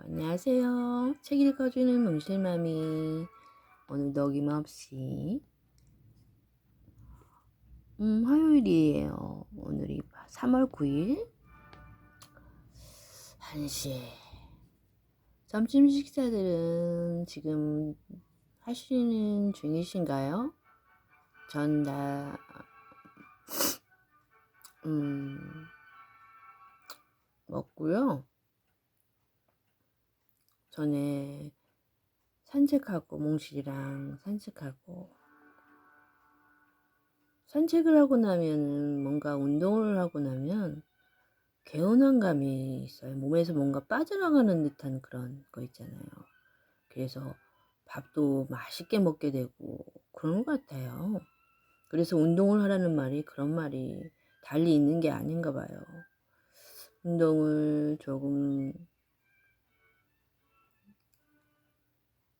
안녕하세요. 책 읽어주는 몽실맘이. 오늘도 어김없이 화요일이에요. 오늘이 3월 9일 1시. 점심 식사들은 지금 하시는 중이신가요? 전 다 먹고요. 전에 산책하고 몽실이랑 산책을 하고 나면 뭔가 운동을 하고 나면 개운한 감이 있어요. 몸에서 뭔가 빠져나가는 듯한 그런 거 있잖아요. 그래서 밥도 맛있게 먹게 되고 그런 것 같아요. 그래서 운동을 하라는 말이 그런 말이 달리 있는 게 아닌가 봐요. 운동을 조금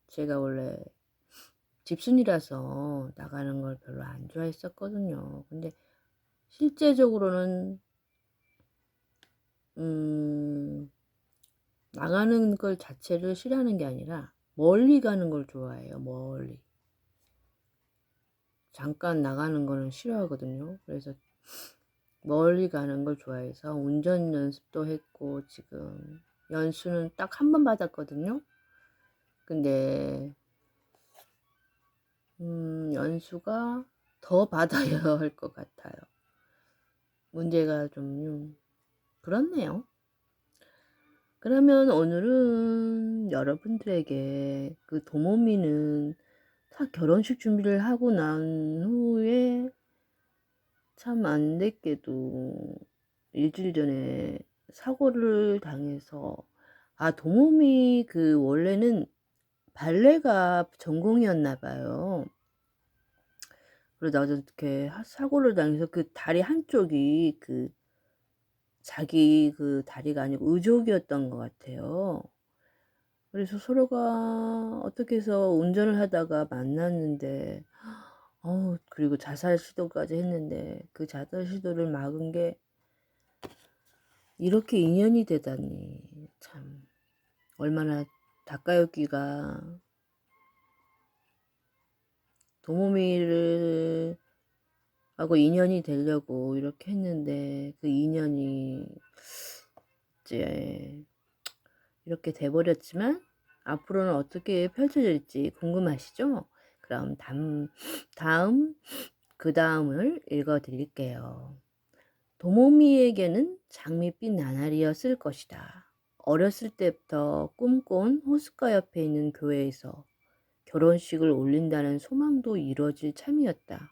제가 원래 집순이라서 나가는 걸 별로 안 좋아했었거든요. 근데 실제적으로는 나가는 걸 자체를 싫어하는 게 아니라 멀리 가는 걸 좋아해요. 멀리. 잠깐 나가는 거는 싫어하거든요. 그래서 멀리 가는 걸 좋아해서 운전 연습도 했고 지금 연수는 딱 한 번 받았거든요. 근데 연수가 더 받아야 할 것 같아요. 문제가 좀 그렇네요. 그러면 오늘은 여러분들에게 그 도모미는 다 결혼식 준비를 하고 난 후에 참 안됐게도 일주일 전에 사고를 당해서 도모미 그 원래는 발레가 전공이었나 봐요. 그러다가 이렇게 사고를 당해서 그 다리 한쪽이 그 자기 그 다리가 아니고 의족이었던 것 같아요. 그래서 서로가 어떻게 해서 운전을 하다가 만났는데 그리고 자살 시도까지 했는데 그 자살 시도를 막은 게 이렇게 인연이 되다니 참 얼마나 다카유키가 도모미를 하고 인연이 되려고 이렇게 했는데 그 인연이 이제 이렇게 돼버렸지만 앞으로는 어떻게 펼쳐질지 궁금하시죠? 그럼 그 다음을 읽어 드릴게요. 도모미에게는 장밋빛 나날이었을 것이다. 어렸을 때부터 꿈꿔온 호숫가 옆에 있는 교회에서 결혼식을 올린다는 소망도 이루어질 참이었다.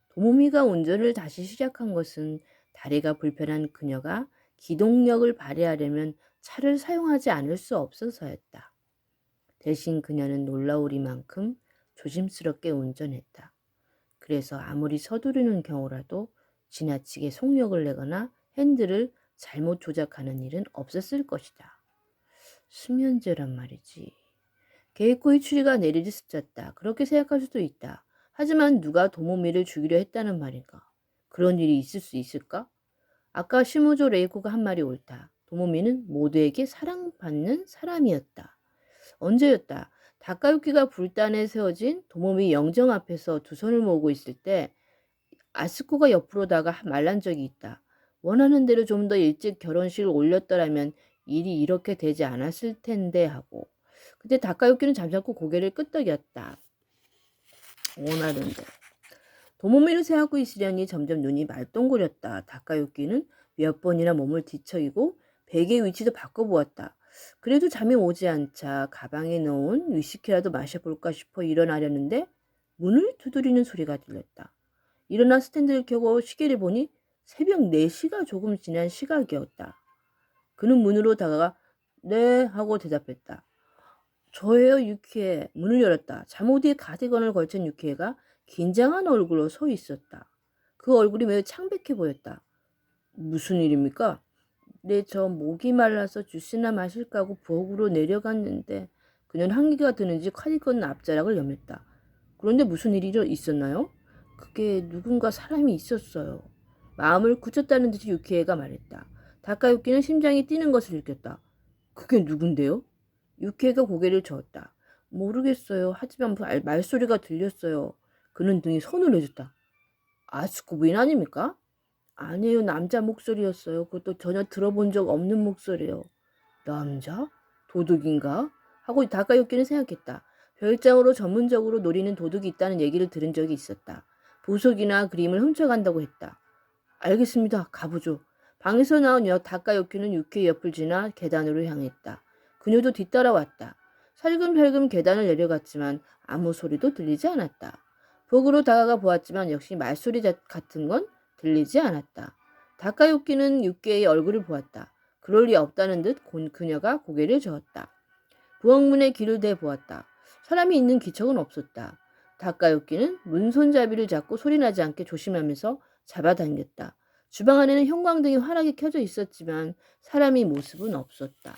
도모미가 운전을 다시 시작한 것은 다리가 불편한 그녀가 기동력을 발휘하려면 차를 사용하지 않을 수 없어서였다. 대신 그녀는 놀라우리만큼 조심스럽게 운전했다. 그래서 아무리 서두르는 경우라도 지나치게 속력을 내거나 핸들을 잘못 조작하는 일은 없었을 것이다. 수면제란 말이지. 개코의 추리가 내리스쳤다. 그렇게 생각할 수도 있다. 하지만 누가 도모미를 죽이려 했다는 말인가? 그런 일이 있을 수 있을까? 아까 시무조 레이코가 한 말이 옳다. 도모미는 모두에게 사랑받는 사람이었다. 언제였다? 다카유키가 불단에 세워진 도모미 영정 앞에서 두 손을 모으고 있을 때 아스코가 옆으로다가 말란 적이 있다. 원하는 대로 좀 더 일찍 결혼식을 올렸더라면 일이 이렇게 되지 않았을 텐데 하고. 그때 다카유키는 잠자코 고개를 끄덕였다. 원하는데. 도모미를 세하고 있으려니 점점 눈이 말똥거렸다. 다카유키는 몇 번이나 몸을 뒤척이고 베개의 위치도 바꿔보았다. 그래도 잠이 오지 않자 가방에 넣은 위스키라도 마셔볼까 싶어 일어나려는데 문을 두드리는 소리가 들렸다. 일어나 스탠드를 켜고 시계를 보니 새벽 4시가 조금 지난 시각이었다. 그는 문으로 다가가 네 하고 대답했다. 저예요 유키에. 문을 열었다. 잠옷 위에 가디건을 걸친 유키에가 긴장한 얼굴로 서 있었다. 그 얼굴이 매우 창백해 보였다. 무슨 일입니까? 네, 저 목이 말라서 주스나 마실까 하고 부엌으로 내려갔는데 그녀는 한기가 드는지 카디건 앞자락을 여몄다. 그런데 무슨 일이 있었나요? 그게 누군가 사람이 있었어요. 마음을 굳혔다는 듯이 유키에가 말했다. 다카유키는 심장이 뛰는 것을 느꼈다. 그게 누군데요? 유케이가 고개를 저었다. 모르겠어요. 하지만 말소리가 들렸어요. 그는 등에 손을 내줬다. 아스코 부인 아닙니까? 아니에요. 남자 목소리였어요. 그것도 전혀 들어본 적 없는 목소리예요. 남자? 도둑인가? 하고 다카유키는 생각했다. 별장으로 전문적으로 노리는 도둑이 있다는 얘기를 들은 적이 있었다. 보석이나 그림을 훔쳐간다고 했다. 알겠습니다. 가보죠. 방에서 나온 다카유키는 유키의 옆을 지나 계단으로 향했다. 그녀도 뒤따라왔다. 살금살금 계단을 내려갔지만 아무 소리도 들리지 않았다. 벽으로 다가가 보았지만 역시 말소리 같은 건 들리지 않았다. 다카유키는 유키의 얼굴을 보았다. 그럴 리 없다는 듯 그녀가 고개를 저었다. 부엌문에 귀를 대보았다. 사람이 있는 기척은 없었다. 다카유키는 문 손잡이를 잡고 소리나지 않게 조심하면서 잡아당겼다. 주방 안에는 형광등이 환하게 켜져 있었지만 사람의 모습은 없었다.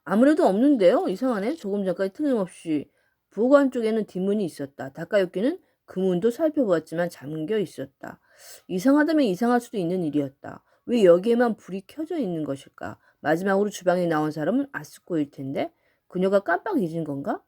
아무래도 없는데요. 이상하네. 조금 전까지 틀림없이 부엌 안쪽에는 뒷문이 있었다. 다카유키는 그 문도 살펴보았지만 잠겨 있었다. 이상하다면 이상할 수도 있는 일이었다. 왜 여기에만 불이 켜져 있는 것일까? 마지막으로 주방에 나온 사람은 아스코일 텐데 그녀가 깜빡 잊은 건가?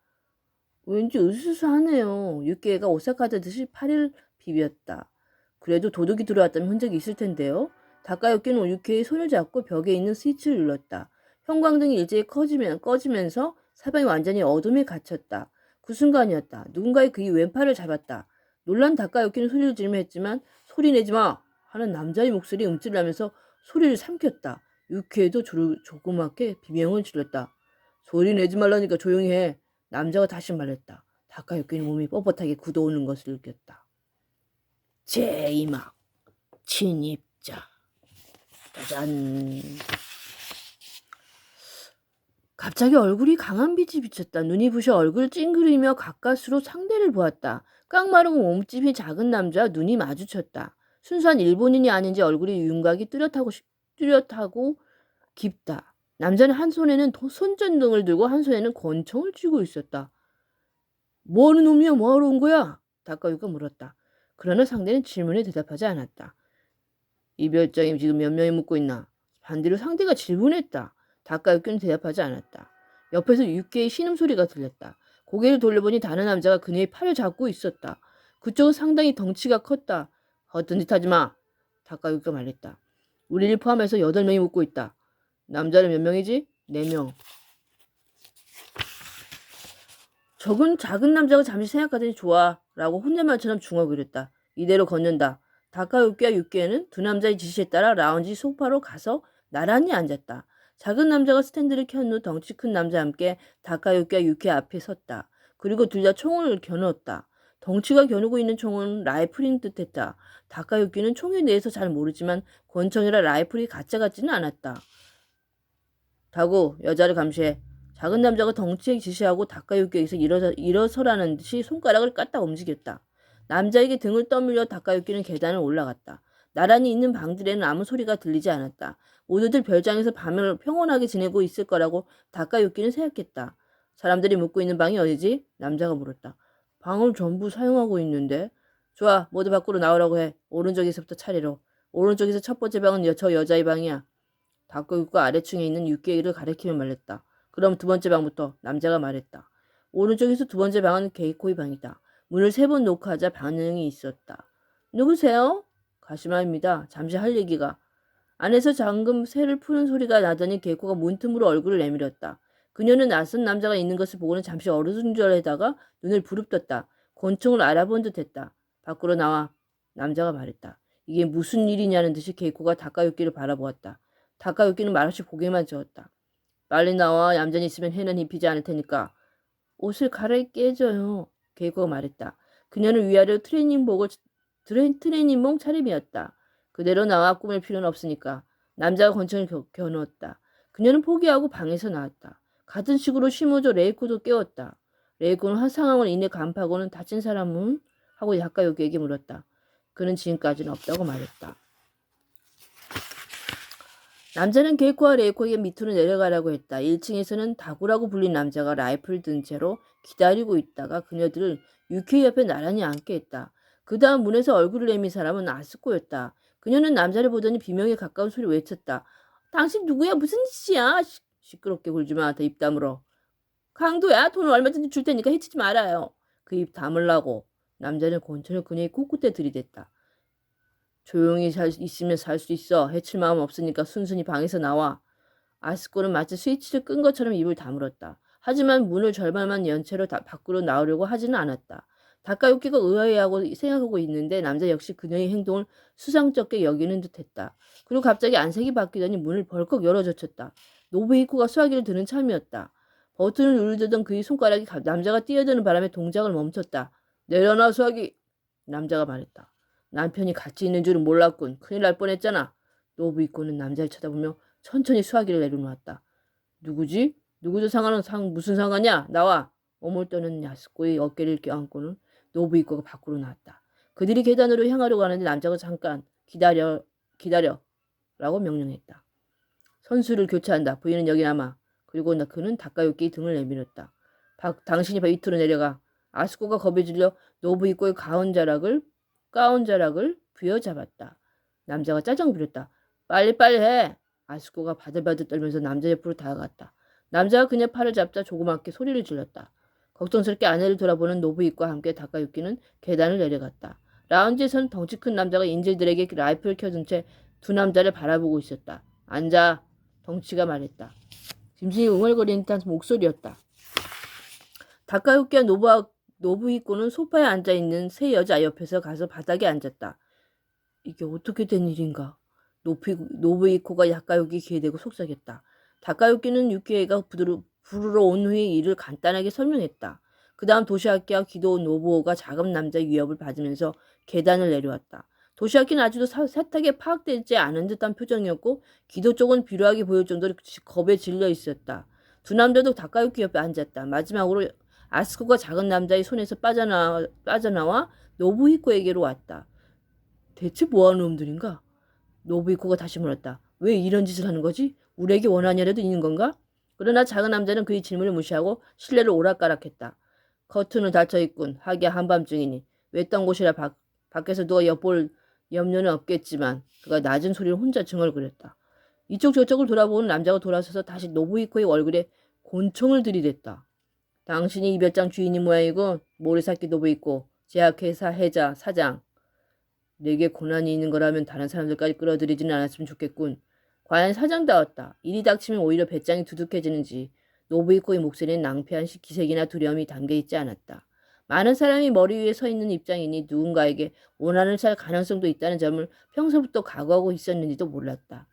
왠지 으스스하네요. 유키가 오싹하듯이 팔을 비볐다. 그래도 도둑이 들어왔다면 흔적이 있을 텐데요. 다카유키는 유키의 손을 잡고 벽에 있는 스위치를 눌렀다. 형광등이 일제히 꺼지면서 사방이 완전히 어둠에 갇혔다. 그 순간이었다. 누군가의 그의 왼팔을 잡았다. 놀란 다카유키는 소리를 지르며 했지만 소리 내지 마! 하는 남자의 목소리 움찔하면서 소리를 삼켰다. 유키에도 조그맣게 비명을 질렀다. 소리 내지 말라니까 조용히 해. 남자가 다시 말했다. 다카유키는 몸이 뻣뻣하게 굳어오는 것을 느꼈다. 제2막 침입자. 짜잔. 갑자기 얼굴이 강한 빛이 비쳤다. 눈이 부셔 얼굴을 찡그리며 가까스로 상대를 보았다. 깡마르고 몸집이 작은 남자와 눈이 마주쳤다. 순수한 일본인이 아닌지 얼굴이 윤곽이 뚜렷하고 깊다. 남자는 한 손에는 손전등을 들고 한 손에는 권총을 쥐고 있었다. 뭐하는 놈이야? 뭐하러 온 거야? 다카유키가 물었다. 그러나 상대는 질문에 대답하지 않았다. 이 별장에 지금 몇 명이 묵고 있나? 반대로 상대가 질문했다. 다카유키는 대답하지 않았다. 옆에서 유키의 신음소리가 들렸다. 고개를 돌려보니 다른 남자가 그녀의 팔을 잡고 있었다. 그쪽은 상당히 덩치가 컸다. 어떤 짓 하지 마. 다카유키가 말했다. 우리를 포함해서 8명이 묵고 있다. 남자는 몇 명이지? 4명. 적은 작은 남자가 잠시 생각하더니 좋아 라고 혼잣말처럼 중얼거렸다. 이대로 걷는다. 다카유키와 유키에는 두 남자의 지시에 따라 라운지 소파로 가서 나란히 앉았다. 작은 남자가 스탠드를 켠 후 덩치 큰 남자와 함께 다카유키와 유키 앞에 섰다. 그리고 둘 다 총을 겨누었다. 덩치가 겨누고 있는 총은 라이플인 듯했다. 다카유키는 총에 대해서 잘 모르지만 권총이라 라이플이 가짜 같지는 않았다. 다고 여자를 감시해. 작은 남자가 덩치에 지시하고 다카유키에게서 일어서라는 듯이 손가락을 까딱 움직였다. 남자에게 등을 떠밀려 다카유키는 계단을 올라갔다. 나란히 있는 방들에는 아무 소리가 들리지 않았다. 모두들 별장에서 밤을 평온하게 지내고 있을 거라고 다카유키는 생각했다. 사람들이 묵고 있는 방이 어디지? 남자가 물었다. 방을 전부 사용하고 있는데. 좋아, 모두 밖으로 나오라고 해. 오른쪽에서부터 차례로. 오른쪽에서 첫 번째 방은 저 여자의 방이야. 다카유키가 아래층에 있는 유키를 가리키며 말했다. 그럼 두 번째 방부터. 남자가 말했다. 오른쪽에서 두 번째 방은 게이코의 방이다. 문을 3번 노크하자 반응이 있었다. 누구세요? 가시마입니다. 잠시 할 얘기가. 안에서 잠금 새를 푸는 소리가 나더니 게이코가 문틈으로 얼굴을 내밀었다. 그녀는 낯선 남자가 있는 것을 보고는 잠시 어리둥절하다가 눈을 부릅떴다. 권총을 알아본 듯했다. 밖으로 나와. 남자가 말했다. 이게 무슨 일이냐는 듯이 게이코가 다카유키를 바라보았다. 다카유키는 말없이 고개만 저었다. 빨리 나와. 얌전히 있으면 해는 입히지 않을 테니까. 옷을 갈아입게 해줘요. 게이코가 말했다. 그녀는 위아래로 트레이닝복 차림이었다. 그대로 나와. 꾸밀 필요는 없으니까. 남자가 권총을 겨누었다. 그녀는 포기하고 방에서 나왔다. 같은 식으로 시무조 레이코도 깨웠다. 레이코는 상황을 이내 간파하고는 다친 사람은? 하고 다카유키에게 물었다. 그는 지금까지는 없다고 말했다. 남자는 게이코와 레이코에게 밑으로 내려가라고 했다. 1층에서는 다구라고 불린 남자가 라이플 든 채로 기다리고 있다가 그녀들을 유키 옆에 나란히 앉게 했다. 그 다음 문에서 얼굴을 내민 사람은 아스코였다. 그녀는 남자를 보더니 비명에 가까운 소리로 외쳤다. 당신 누구야? 무슨 짓이야? 시끄럽게 굴지 마. 더 입 다물어. 강도야, 돈을 얼마든지 줄 테니까 해치지 말아요. 그 입 다물라고. 남자는 권총을 그녀의 코끝에 들이댔다. 조용히 있으면 살 수 있어. 해칠 마음 없으니까 순순히 방에서 나와. 아스코는 마치 스위치를 끈 것처럼 입을 다물었다. 하지만 문을 절반만 연 채로 밖으로 나오려고 하지는 않았다. 다카유키가 의아해하고 생각하고 있는데 남자 역시 그녀의 행동을 수상쩍게 여기는 듯했다. 그리고 갑자기 안색이 바뀌더니 문을 벌컥 열어젖혔다. 노부히코가 수화기를 드는 참이었다. 버튼을 누르던 그의 손가락이 남자가 뛰어드는 바람에 동작을 멈췄다. 내려놔 수화기. 남자가 말했다. 남편이 같이 있는 줄은 몰랐군. 큰일 날 뻔했잖아. 노부히코는 남자를 쳐다보며 천천히 수화기를 내려놓았다. 누구지? 누구도 무슨 상관이야? 나와. 오물 떠는 야스코의 어깨를 껴안고는 노부히코가 밖으로 나왔다. 그들이 계단으로 향하려고 하는데 남자가 잠깐 기다려 라고 명령했다. 선수를 교체한다. 부인은 여기 남아. 그리고 그는 다카유키의 등을 내밀었다. 당신이 밑으로 내려가. 아스코가 겁에 질려 노부히코의 가운자락을 부여잡았다. 남자가 짜증 부렸다. 빨리빨리 해. 아스코가 바들바들 떨면서 남자 옆으로 다가갔다. 남자가 그녀 팔을 잡자 조그맣게 소리를 질렀다. 걱정스럽게 아내를 돌아보는 노부히코와 함께 다카유키는 계단을 내려갔다. 라운지에서는 덩치 큰 남자가 인질들에게 라이프를 켜둔 채 두 남자를 바라보고 있었다. 앉아. 덩치가 말했다. 짐승이 웅얼거리는 듯한 목소리였다. 다카유키와 노부히코는 소파에 앉아있는 세 여자 옆에서 가서 바닥에 앉았다. 이게 어떻게 된 일인가? 노부히코가 다카유키 귀에 대고 속삭였다. 다카유키는 유키에가 부르러 온 후의 일을 간단하게 설명했다. 그 다음 도시아키와 기도 노부오가 작은 남자의 위협을 받으면서 계단을 내려왔다. 도시아키는 아직도 세탁에 파악되지 않은 듯한 표정이었고 기도 쪽은 비루하게 보일 정도로 겁에 질려 있었다. 두 남자도 다카유키 옆에 앉았다. 마지막으로 아스코가 작은 남자의 손에서 빠져나와 노부히코에게로 왔다. 대체 뭐하는 놈들인가? 노부히코가 다시 물었다. 왜 이런 짓을 하는 거지? 우리에게 원한이라도 있는 건가? 그러나 작은 남자는 그의 질문을 무시하고 실내를 오락가락했다. 커튼은 닫혀있군. 하기야 한밤중이니. 외딴 곳이라 밖에서 누가 엿볼 염려는 없겠지만 그가 낮은 소리로 혼자 중얼거렸다. 이쪽 저쪽을 돌아보는 남자가 돌아서서 다시 노부히코의 얼굴에 곤총을 들이댔다. 당신이 이 별장 주인인 모양이고 모리사키 노부히코 제약회사 해자 사장. 내게 고난이 있는 거라면 다른 사람들까지 끌어들이지는 않았으면 좋겠군. 과연 사장다웠다. 일이 닥치면 오히려 배짱이 두둑해지는지 노부히코의 목소리는 낭패한 기색이나 두려움이 담겨있지 않았다. 많은 사람이 머리 위에 서 있는 입장이니 누군가에게 원한을 살 가능성도 있다는 점을 평소부터 각오하고 있었는지도 몰랐다.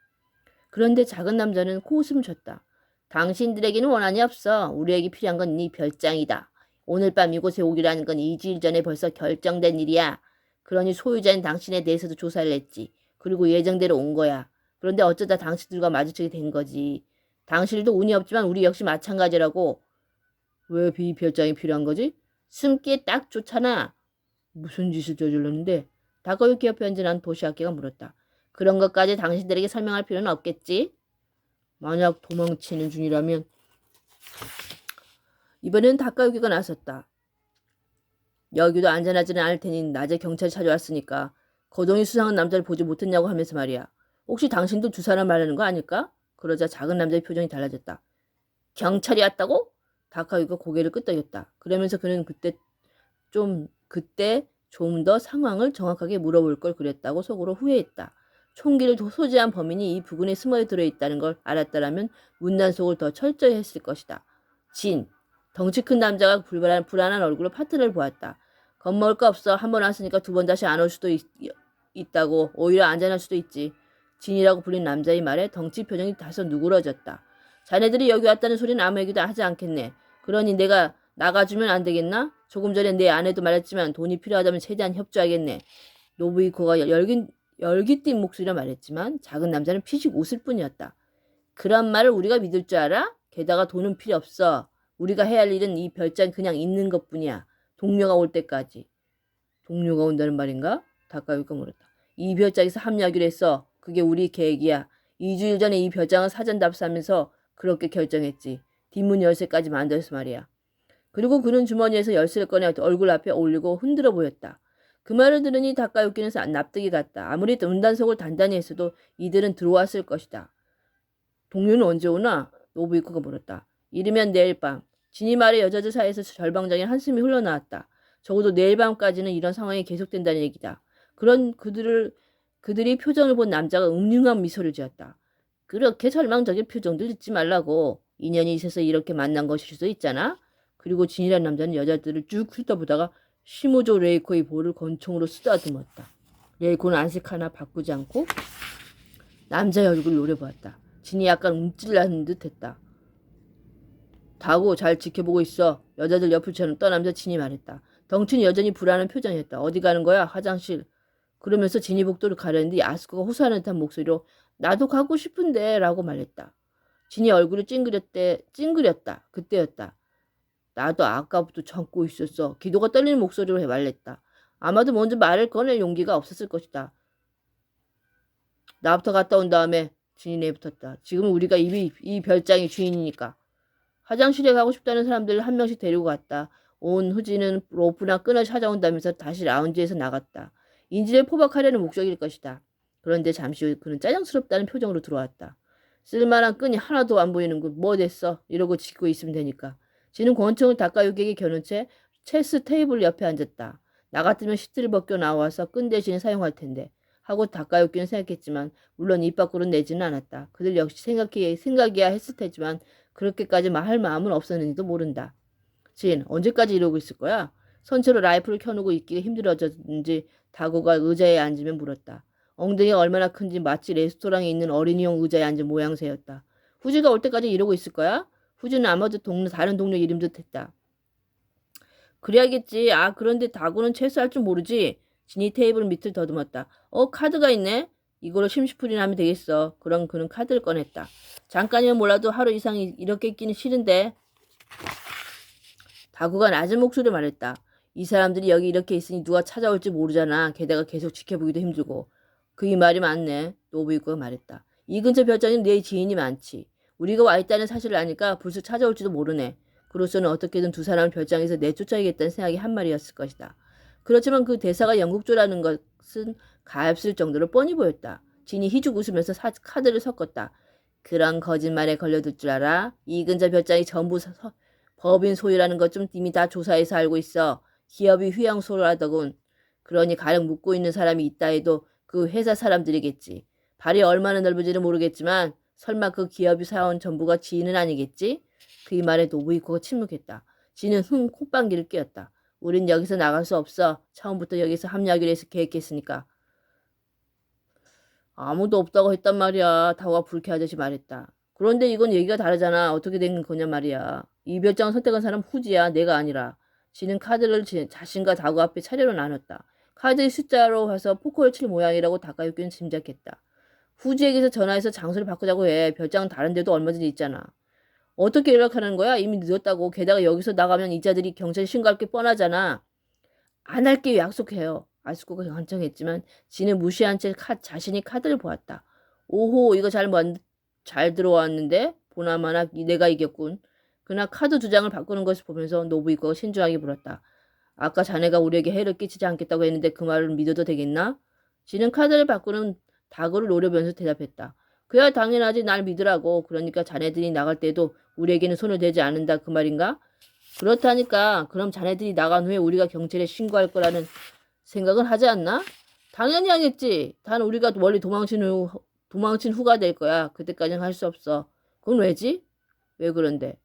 그런데 작은 남자는 코웃음을 쳤다. 당신들에게는 원한이 없어. 우리에게 필요한 건 네 별장이다. 오늘 밤 이곳에 오기라는 건 2주일 전에 벌써 결정된 일이야. 그러니 소유자인 당신에 대해서도 조사를 했지. 그리고 예정대로 온 거야. 그런데 어쩌다 당신들과 마주치게 된 거지. 당신들도 운이 없지만 우리 역시 마찬가지라고. 왜 별장이 필요한 거지? 숨기에 딱 좋잖아. 무슨 짓을 저질렀는데? 다카유키 옆에 앉은 도시아키가 물었다. 그런 것까지 당신들에게 설명할 필요는 없겠지? 만약 도망치는 중이라면. 이번엔 다카유키가 나섰다. 여기도 안전하지는 않을 테니 낮에 경찰이 찾아왔으니까 거동이 수상한 남자를 보지 못했냐고 하면서 말이야. 혹시 당신도 두 사람 말하는 거 아닐까? 그러자 작은 남자의 표정이 달라졌다. 경찰이 왔다고? 다카유키가 고개를 끄덕였다. 그러면서 그는 그때 좀 더 상황을 정확하게 물어볼 걸 그랬다고 속으로 후회했다. 총기를 소지한 범인이 이 부근에 숨어 들어있다는 걸 알았다라면 문단속을 더 철저히 했을 것이다. 덩치 큰 남자가 불안한 얼굴로 파트너를 보았다. 겁먹을 거 없어. 한 번 왔으니까 두 번 다시 안 올 수도 있다고. 오히려 안전할 수도 있지. 진이라고 불린 남자의 말에 덩치 표정이 다소 누그러졌다. 자네들이 여기 왔다는 소리는 아무에게도 하지 않겠네. 그러니 내가 나가주면 안 되겠나? 조금 전에 내 아내도 말했지만 돈이 필요하다면 최대한 협조하겠네. 노부히코가 열기띤 목소리로 말했지만 작은 남자는 피식 웃을 뿐이었다. 그런 말을 우리가 믿을 줄 알아? 게다가 돈은 필요 없어. 우리가 해야 할 일은 이 별장 그냥 있는 것뿐이야. 동료가 올 때까지. 동료가 온다는 말인가? 다카유키가 물었다. 이 별장에서 합류하기로 했어. 그게 우리 계획이야. 2주일 전에 이 별장을 사전 답사하면서 그렇게 결정했지. 뒷문 열쇠까지 만들어서 말이야. 그리고 그는 주머니에서 열쇠를 꺼내 얼굴 앞에 올리고 흔들어 보였다. 그 말을 들으니 다카유키는 납득이 갔다. 아무리 문단속을 단단히 했어도 이들은 들어왔을 것이다. 동료는 언제 오나? 노부이코가 물었다. 이르면 내일 밤. 진이 말에 여자들 사이에서 절방적인 한숨이 흘러나왔다. 적어도 내일 밤까지는 이런 상황이 계속된다는 얘기다. 그런 그들이 표정을 본 남자가 음흉한 미소를 지었다. 그렇게 절망적인 표정들 짓지 말라고. 인연이 있어서 이렇게 만난 것일 수도 있잖아. 그리고 진이란 남자는 여자들을 쭉 훑어보다가 시모조 레이코의 볼을 권총으로 쓰다듬었다. 레이코는 안색 하나 바꾸지 않고 남자의 얼굴을 노려보았다. 진이 약간 움찔나는 듯 했다. 다고 잘 지켜보고 있어. 여자들 옆을 떠나면서 진이 말했다. 덩치는 여전히 불안한 표정이었다. 어디 가는 거야? 화장실. 그러면서 진이 복도를 가려는데 야스코가 호소하는 듯한 목소리로 나도 가고 싶은데 라고 말했다. 진이 얼굴을 찡그렸다. 그때였다. 나도 아까부터 참고 있었어. 기도가 떨리는 목소리로 말했다. 아마도 먼저 말을 꺼낼 용기가 없었을 것이다. 나부터 갔다 온 다음에 진이 내붙었다. 지금은 우리가 이 별장의 주인이니까. 화장실에 가고 싶다는 사람들을 한 명씩 데리고 갔다. 온 후지는 로프나 끈을 찾아온다면서 다시 라운지에서 나갔다. 인지를 포박하려는 목적일 것이다. 그런데 잠시 후 그는 짜증스럽다는 표정으로 들어왔다. 쓸만한 끈이 하나도 안 보이는군. 뭐 됐어? 이러고 짖고 있으면 되니까. 지는 권총을 다카유키에게 겨눈 채 체스 테이블 옆에 앉았다. 나 같으면 시트를 벗겨 나와서 끈 대신에 사용할 텐데. 하고 다카유키는 생각했지만 물론 입 밖으로 내지는 않았다. 그들 역시 생각이야 했을 테지만 그렇게까지 할 마음은 없었는지도 모른다. 진, 언제까지 이러고 있을 거야? 선체로 라이플을 켜놓고 있기가 힘들어졌는지 다고가 의자에 앉으며 물었다. 엉덩이가 얼마나 큰지 마치 레스토랑에 있는 어린이용 의자에 앉은 모양새였다. 후지가 올 때까지 이러고 있을 거야? 후지는 아마도 다른 동료 이름 듯 했다. 그래야겠지. 아, 그런데 다고는 체스할 줄 모르지? 진이 테이블 밑을 더듬었다. 카드가 있네? 이걸로 심시풀이나 하면 되겠어. 그럼 그는 카드를 꺼냈다. 잠깐이면 몰라도 하루 이상 이렇게 있기는 싫은데. 다구가 낮은 목소리로 말했다. 이 사람들이 여기 이렇게 있으니 누가 찾아올지 모르잖아. 게다가 계속 지켜보기도 힘들고. 그 말이 맞네. 노부이코가 말했다. 이 근처 별장에는 내 지인이 많지. 우리가 와 있다는 사실을 아니까 불쑥 찾아올지도 모르네. 그로서는 어떻게든 두 사람을 별장에서 내쫓아야겠다는 생각이 한 말이었을 것이다. 그렇지만 그 대사가 영국조라는 것은 가엾을 정도로 뻔히 보였다. 진이 희죽 웃으면서 카드를 섞었다. 그런 거짓말에 걸려들 줄 알아? 이 근처 별장이 전부 법인 소유라는 것 좀 이미 다 조사해서 알고 있어. 기업이 휘황소라더군. 그러니 가령 묻고 있는 사람이 있다 해도 그 회사 사람들이겠지. 발이 얼마나 넓은지는 모르겠지만 설마 그 기업이 사온 전부가 지인은 아니겠지? 그 말에 노부이코가 침묵했다. 지는 콧방귀를 뀌었다. 우린 여기서 나갈 수 없어. 처음부터 여기서 합류하기로 해서 계획했으니까. 아무도 없다고 했단 말이야. 다오가 불쾌하듯이 말했다. 그런데 이건 얘기가 다르잖아. 어떻게 된 거냐 말이야. 이 별장을 선택한 사람 후지야. 내가 아니라. 지는 카드를 자신과 다구 앞에 차례로 나눴다. 카드의 숫자로 봐서 포커를 칠 모양이라고 다카유키는 짐작했다. 후지에게서 전화해서 장소를 바꾸자고 해. 별장은 다른 데도 얼마든지 있잖아. 어떻게 연락하는 거야? 이미 늦었다고. 게다가 여기서 나가면 이자들이 경찰에 신고할 게 뻔하잖아. 안 할게 약속해요. 아스코가 간청했지만 지는 무시한 채 자신이 카드를 보았다. 오호, 이거 잘 들어왔는데? 보나마나 내가 이겼군. 그나 카드 두 장을 바꾸는 것을 보면서 노부이코가 신중하게 물었다. 아까 자네가 우리에게 해를 끼치지 않겠다고 했는데 그 말을 믿어도 되겠나? 지는 카드를 바꾸는 다그를 노려보면서 대답했다. 그야 당연하지. 날 믿으라고. 그러니까 자네들이 나갈 때도 우리에게는 손을 대지 않는다 그 말인가? 그렇다니까. 그럼 자네들이 나간 후에 우리가 경찰에 신고할 거라는 생각은 하지 않나? 당연히 하겠지. 단 우리가 멀리 도망친 후가 될 거야. 그때까지는 할 수 없어. 그건 왜지? 왜 그런데?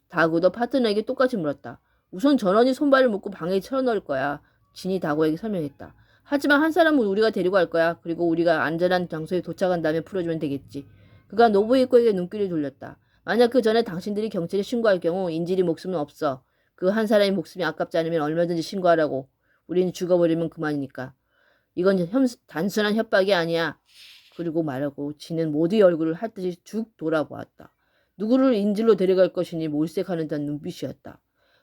다구도 파트너에게 똑같이 물었다. 우선 전원이 손발을 묶고 방에 쳐넣을 거야. 진이 다구에게 설명했다. 하지만 한 사람은 우리가 데리고 갈 거야. 그리고 우리가 안전한 장소에 도착한 다음에 풀어주면 되겠지. 그가 노부이코에게 눈길을 돌렸다. 만약 그 전에 당신들이 경찰에 신고할 경우 인질이 목숨은 없어. 그 한 사람의 목숨이 아깝지 않으면 얼마든지 신고하라고. 우리는 죽어버리면 그만이니까. 이건 단순한 협박이 아니야. 그리고 말하고 지는 모두의 얼굴을 핥듯이 쭉 돌아보았다. 누구를 인질로 데려갈 것이니 몰색하는 듯한 눈빛이었다.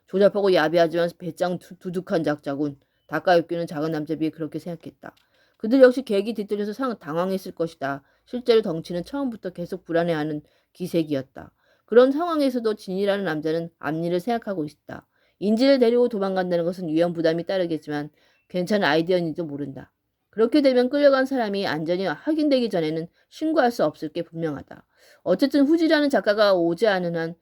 조잡하고 야비하지만 배짱 두둑한 작자군. 다카유키는 작은 남자에 비해 그렇게 생각했다. 그들 역시 계획이 뒤틀려서 당황했을 것이다. 실제로 덩치는 처음부터 계속 불안해하는 기색이었다. 그런 상황에서도 진이라는 남자는 앞일을 생각하고 있다. 인질을 데리고 도망간다는 것은 위험 부담이 따르겠지만 괜찮은 아이디어인지도 모른다. 그렇게 되면 끌려간 사람이 안전이 확인되기 전에는 신고할 수 없을 게 분명하다. 어쨌든 후지라는 작자가 오지 않은 한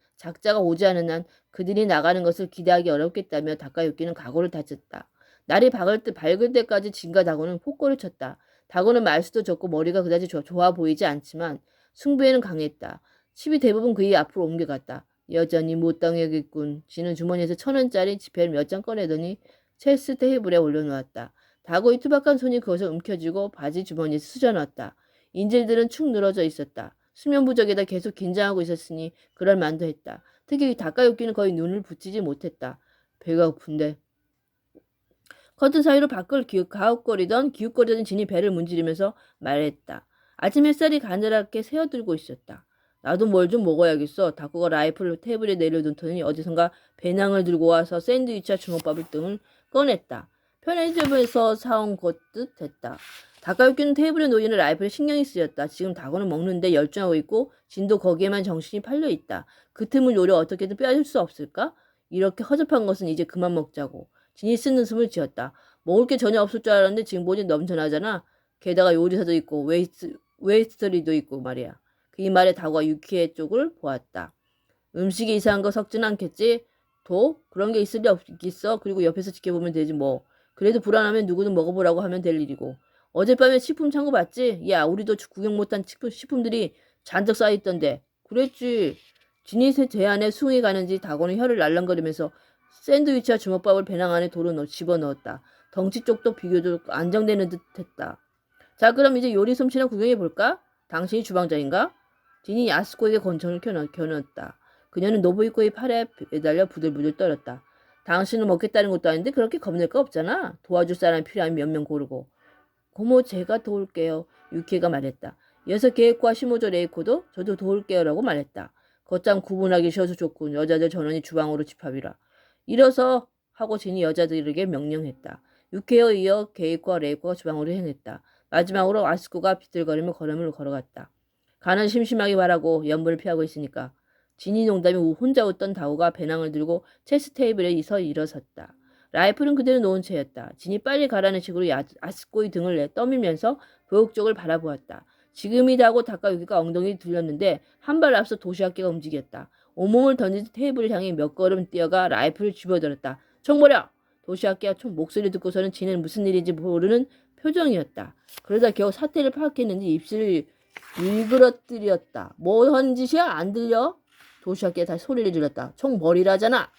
그들이 나가는 것을 기대하기 어렵겠다며 다카유키는 각오를 다졌다. 날이 밝을 때까지 진과 다고는 폭거를 쳤다. 다고는 말수도 적고 머리가 그다지 좋아 보이지 않지만 승부에는 강했다. 칩이 대부분 그의 앞으로 옮겨갔다. 여전히 못 당하겠군. 지는 주머니에서 1,000원짜리 지폐를 몇 장 꺼내더니 체스 테이블에 올려놓았다. 다고의 투박한 손이 그것을 움켜쥐고 바지 주머니에 수저넣었다. 인질들은 축 늘어져 있었다. 수면 부족에다 계속 긴장하고 있었으니 그럴 만도 했다. 특히 다카유키는 거의 눈을 붙이지 못했다. 배가 고픈데. 커튼 사이로 밖을 기웃거리던 진이 배를 문지르면서 말했다. 아침 햇살이 가늘하게 새어들고 있었다. 나도 뭘 좀 먹어야겠어. 다코가 라이플을 테이블에 내려놓더니 어디선가 배낭을 들고 와서 샌드위치와 주먹밥을 등을 꺼냈다. 편의점에서 사온 것듯 했다. 다카유키는 테이블에 놓이는 라이플에 신경이 쓰였다. 지금 다고는 먹는데 열중하고 있고 진도 거기에만 정신이 팔려 있다. 그 틈을 노려 어떻게든 빼앗을 수 없을까? 이렇게 허접한 것은 이제 그만 먹자고. 진이 쓰는 숨을 지었다. 먹을 게 전혀 없을 줄 알았는데 지금 보니 넘쳐나잖아. 게다가 요리사도 있고 웨이스터리도 있고 말이야. 그 말에 다고가 유키의 쪽을 보았다. 음식이 이상한 거 섞지는 않겠지? 그런 게 있을 리 없겠어. 그리고 옆에서 지켜보면 되지 뭐. 그래도 불안하면 누구든 먹어보라고 하면 될 일이고. 어젯밤에 식품 창고 봤지? 야, 우리도 구경 못한 식품들이 잔뜩 쌓여있던데. 그랬지. 지닛의 제안에 수긍이 가는지 다고는 혀를 날랑거리면서 샌드위치와 주먹밥을 배낭 안에 집어넣었다. 덩치 쪽도 비교적 안정되는 듯 했다. 자, 그럼 이제 요리 솜씨나 구경해볼까? 당신이 주방장인가? 진이 야스코에게 권총을 겨눴다. 그녀는 노부이코의 팔에 매달려 부들부들 떨었다. 당신은 먹겠다는 것도 아닌데 그렇게 겁낼 거 없잖아. 도와줄 사람이 필요하면 몇 명 고르고. 고모, 제가 도울게요. 유키가 말했다. 이어서 게이코와 시모조 레이코도 저도 도울게요라고 말했다. 거참 구분하기 쉬워서 좋군. 여자들 전원이 주방으로 집합이라. 일어서 하고 진이 여자들에게 명령했다. 유키에 이어 게이코와 레이코가 주방으로 행했다. 마지막으로 아스코가 비틀거리며 걸음을 걸어갔다. 가는 심심하게 바라고 연분을 피하고 있으니까. 진이 농담이 혼자 웃던 다오가 배낭을 들고 체스 테이블에 일어섰다. 라이플은 그대로 놓은 채였다. 진이 빨리 가라는 식으로 아스코의 등을 떠밀면서 부엌 쪽을 바라보았다. 지금이다 하고 다카유키가 엉덩이를 들렸는데 한 발 앞서 도시학계가 움직였다. 온몸을 던진 테이블을 향해 몇 걸음 뛰어가 라이플을 집어들었다. 총 버려! 도시학계가 총 목소리 듣고서는 진은 무슨 일인지 모르는 표정이었다. 그러다 겨우 사태를 파악했는지 입술을 일그러뜨렸다. 뭐 하는 짓이야? 안 들려? 도시학계가 다시 소리를 질렀다. 총 버리라잖아.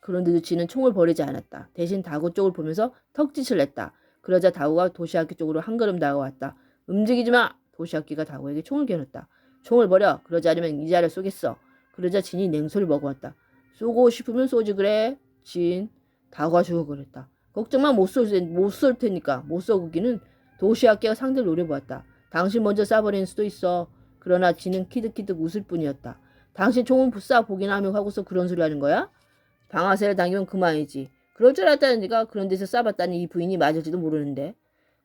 그런데도 진은 총을 버리지 않았다. 대신 다구 쪽을 보면서 턱짓을 냈다. 그러자 다구가 도시학기 쪽으로 한 걸음 다가왔다. 움직이지 마! 도시학기가 다구에게 총을 겨눴다. 총을 버려. 그러지 않으면 이 자를 쏘겠어. 그러자 진이 냉소를 먹어왔다. 쏘고 싶으면 쏘지 그래. 진. 다구가 죽어버렸다. 걱정만 못 쏠 테니까. 못 쏘기는 도시학기가 상대를 노려보았다. 당신 먼저 쏴버리는 수도 있어. 그러나 진은 키득키득 웃을 뿐이었다. 당신 총은 쏴보기나 하며 하고서 그런 소리 하는 거야? 방아쇠를 당기면 그만이지. 그럴 줄 알았다는 네가 그런 데서 쏴봤다니 이 부인이 맞을지도 모르는데.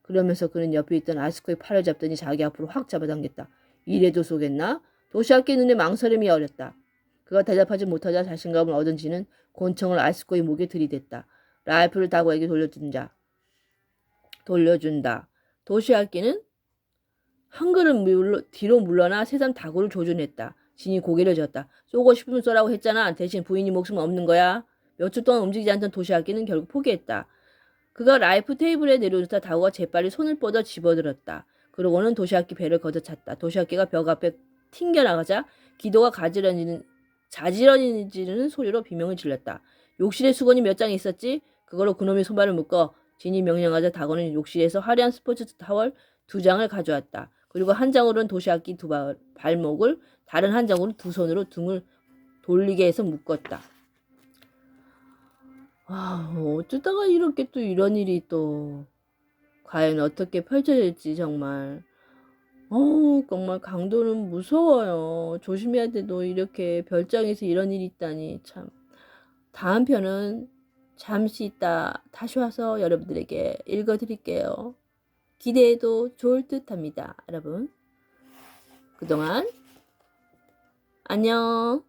그러면서 그는 옆에 있던 아스코의 팔을 잡더니 자기 앞으로 확 잡아당겼다. 이래도 쏘겠나? 도시학기 눈에 망설임이 어렸다. 그가 대답하지 못하자 자신감을 얻은 지는 권총을 아스코의 목에 들이댔다. 라이플을 다고에게 돌려준다. 도시학기는 한 걸음 뒤로 물러나 새삼 다구를 조준했다. 진이 고개를 젓다. 쏘고 싶으면 쏘라고 했잖아. 대신 부인이 목숨은 없는 거야. 몇 주 동안 움직이지 않던 도시학기는 결국 포기했다. 그가 라이프 테이블에 내려놓다 다구가 재빨리 손을 뻗어 집어들었다. 그러고는 도시학기 배를 걷어찼다. 도시학기가 벽 앞에 튕겨나가자 기도가 자지러지는 소리로 비명을 질렀다. 욕실에 수건이 몇 장 있었지? 그걸로 그놈의 손발을 묶어. 진이 명령하자 다구는 욕실에서 화려한 스포츠 타월 2장을 가져왔다. 그리고 한 장으로는 도시학기 발목을, 다른 한 장으로는 두 손으로 등을 돌리게 해서 묶었다. 어쩌다가 이렇게 또 이런 일이 또 과연 어떻게 펼쳐질지 정말 정말 강도는 무서워요. 조심해야 돼도 이렇게 별장에서 이런 일이 있다니 참. 다음 편은 잠시 있다 다시 와서 여러분들에게 읽어드릴게요. 기대해도 좋을 듯 합니다. 여러분. 그동안 안녕.